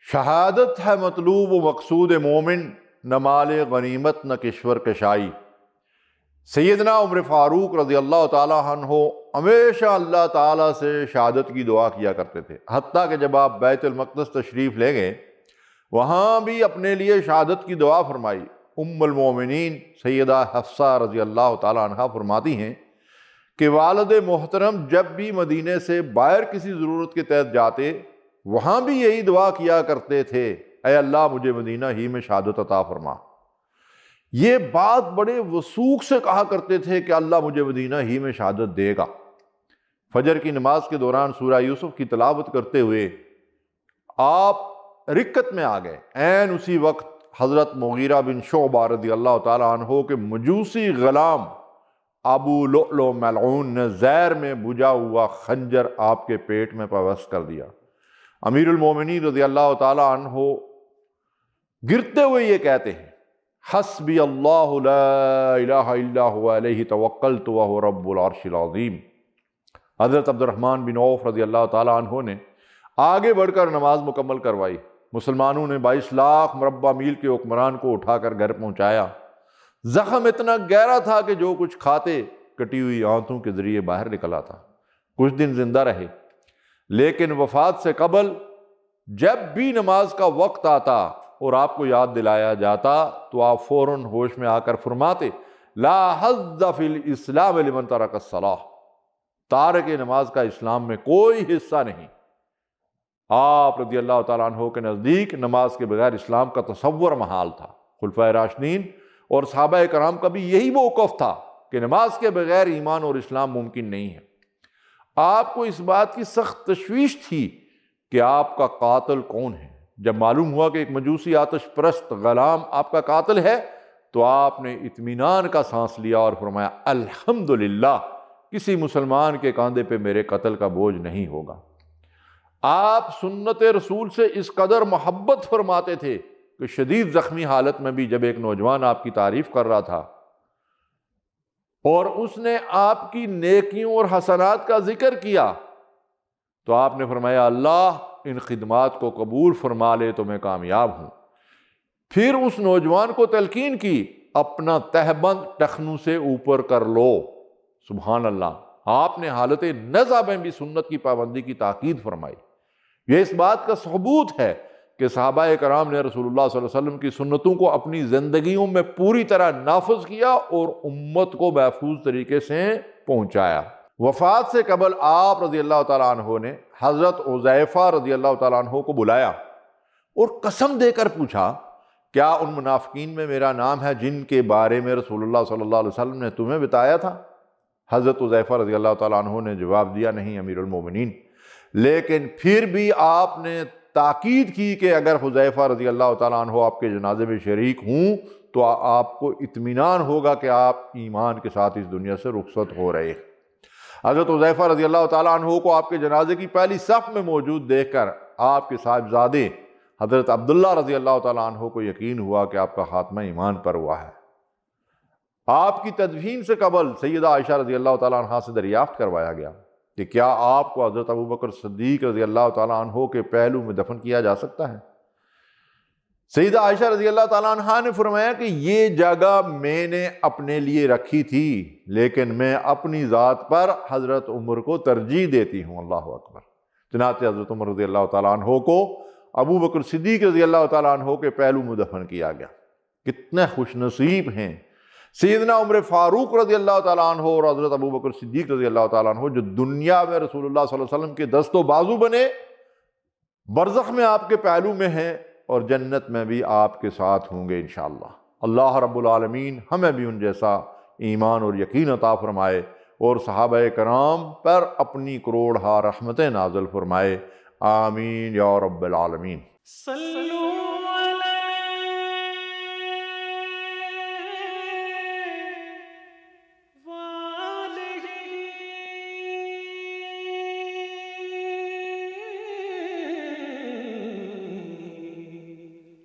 شہادت ہے مطلوب و مقصود مومن، نہ مال غنیمت نہ کشور کشائی۔ سیدنا عمر فاروق رضی اللہ تعالیٰ عنہ ہمیشہ اللہ تعالیٰ سے شہادت کی دعا کیا کرتے تھے، حتیٰ کہ جب آپ بیت المقدس تشریف لے گئے وہاں بھی اپنے لیے شہادت کی دعا فرمائی۔ ام المومنین سیدہ حفصہ رضی اللہ تعالیٰ عنہ فرماتی ہیں کہ والد محترم جب بھی مدینے سے باہر کسی ضرورت کے تحت جاتے وہاں بھی یہی دعا کیا کرتے تھے، اے اللہ مجھے مدینہ ہی میں شہادت عطا فرما۔ یہ بات بڑے وثوق سے کہا کرتے تھے کہ اللہ مجھے مدینہ ہی میں شہادت دے گا۔ فجر کی نماز کے دوران سورہ یوسف کی تلاوت کرتے ہوئے آپ رکعت میں آ گئے، عین اسی وقت حضرت مغیرہ بن شعبہ رضی اللہ تعالیٰ عنہ کے مجوسی غلام ابو لؤلؤ ملعون نے زہر میں بجھا ہوا خنجر آپ کے پیٹ میں پیوست کر دیا۔ امیر المومنین رضی اللہ تعالیٰ عنہ گرتے ہوئے یہ کہتے ہیں، حسبی اللہ لا الہ الا هو علیہ توکلت وہو رب العرش العظیم۔ حضرت عبد الرحمن بن عوف رضی اللہ تعالیٰ عنہ نے آگے بڑھ کر نماز مکمل کروائی۔ مسلمانوں نے 22 لاکھ مربع میل کے حکمران کو اٹھا کر گھر پہنچایا۔ زخم اتنا گہرا تھا کہ جو کچھ کھاتے کٹی ہوئی آنتوں کے ذریعے باہر نکلا تھا۔ کچھ دن زندہ رہے، لیکن وفات سے قبل جب بھی نماز کا وقت آتا اور آپ کو یاد دلایا جاتا تو آپ فوراً ہوش میں آ کر فرماتے، لا حظ فی الاسلام لمن ترک الصلاۃ، تارک نماز کا اسلام میں کوئی حصہ نہیں۔ آپ رضی اللہ تعالیٰ عنہ کے نزدیک نماز کے بغیر اسلام کا تصور محال تھا۔ خلفائے راشدین اور صحابہ کرام کا بھی یہی موقف تھا کہ نماز کے بغیر ایمان اور اسلام ممکن نہیں ہے۔ آپ کو اس بات کی سخت تشویش تھی کہ آپ کا قاتل کون ہے۔ جب معلوم ہوا کہ ایک مجوسی آتش پرست غلام آپ کا قاتل ہے تو آپ نے اطمینان کا سانس لیا اور فرمایا، الحمدللہ کسی مسلمان کے کاندھے پہ میرے قتل کا بوجھ نہیں ہوگا۔ آپ سنت رسول سے اس قدر محبت فرماتے تھے کہ شدید زخمی حالت میں بھی جب ایک نوجوان آپ کی تعریف کر رہا تھا اور اس نے آپ کی نیکیوں اور حسنات کا ذکر کیا تو آپ نے فرمایا، اللہ ان خدمات کو قبول فرما لے تو میں کامیاب ہوں۔ پھر اس نوجوان کو تلقین کی، اپنا تہبند ٹخنوں سے اوپر کر لو۔ سبحان اللہ، آپ نے حالت نزع میں بھی سنت کی پابندی کی تاکید فرمائی۔ یہ اس بات کا ثبوت ہے کہ صحابہ کرام نے رسول اللہ صلی اللہ علیہ وسلم کی سنتوں کو اپنی زندگیوں میں پوری طرح نافذ کیا اور امت کو محفوظ طریقے سے پہنچایا۔ وفات سے قبل آپ رضی اللہ تعالیٰ عنہ نے حضرت حذیفہ رضی اللہ تعالیٰ عنہ کو بلایا اور قسم دے کر پوچھا، کیا ان منافقین میں میرا نام ہے جن کے بارے میں رسول اللہ صلی اللہ علیہ وسلم نے تمہیں بتایا تھا؟ حضرت حذیفہ رضی اللہ تعالیٰ عنہ نے جواب دیا، نہیں امیر المومنین۔ لیکن پھر بھی آپ نے تاکید کی کہ اگر حذیفہ رضی اللہ تعالیٰ عنہ آپ کے جنازے میں شریک ہوں تو آپ کو اطمینان ہوگا کہ آپ ایمان کے ساتھ اس دنیا سے رخصت ہو رہے ہیں۔ حضرت حذیفہ رضی اللہ تعالیٰ عنہ کو آپ کے جنازے کی پہلی صف میں موجود دیکھ کر آپ کے صاحبزادے حضرت عبداللہ رضی اللہ تعالیٰ عنہ کو یقین ہوا کہ آپ کا خاتمہ ایمان پر ہوا ہے۔ آپ کی تدفین سے قبل سیدہ عائشہ رضی اللہ تعالیٰ عنہ سے دریافت کروایا گیا کہ کیا آپ کو حضرت ابوبکر صدیق رضی اللہ تعالیٰ عنہ کے پہلو میں دفن کیا جا سکتا ہے؟ سیدہ عائشہ رضی اللہ تعالیٰ عنہ نے فرمایا کہ یہ جگہ میں نے اپنے لیے رکھی تھی، لیکن میں اپنی ذات پر حضرت عمر کو ترجیح دیتی ہوں۔ اللہ اکبر۔ چنانچہ حضرت عمر رضی اللہ تعالیٰ عنہ کو ابوبکر صدیق رضی اللہ تعالیٰ عنہ کے پہلو میں دفن کیا گیا۔ کتنے خوش نصیب ہیں سیدنا عمر فاروق رضی اللہ تعالیٰ عنہ اور حضرت ابوبکر صدیق رضی اللہ تعالیٰ عنہ جو دنیا میں رسول اللہ صلی اللہ علیہ وسلم کے دست و بازو بنے، برزخ میں آپ کے پہلو میں ہیں اور جنت میں بھی آپ کے ساتھ ہوں گے انشاءاللہ۔ اللہ رب العالمین ہمیں بھی ان جیسا ایمان اور یقین عطا فرمائے اور صحابہ کرام پر اپنی کروڑ ہا رحمتیں نازل فرمائے، آمین یا رب العالمین۔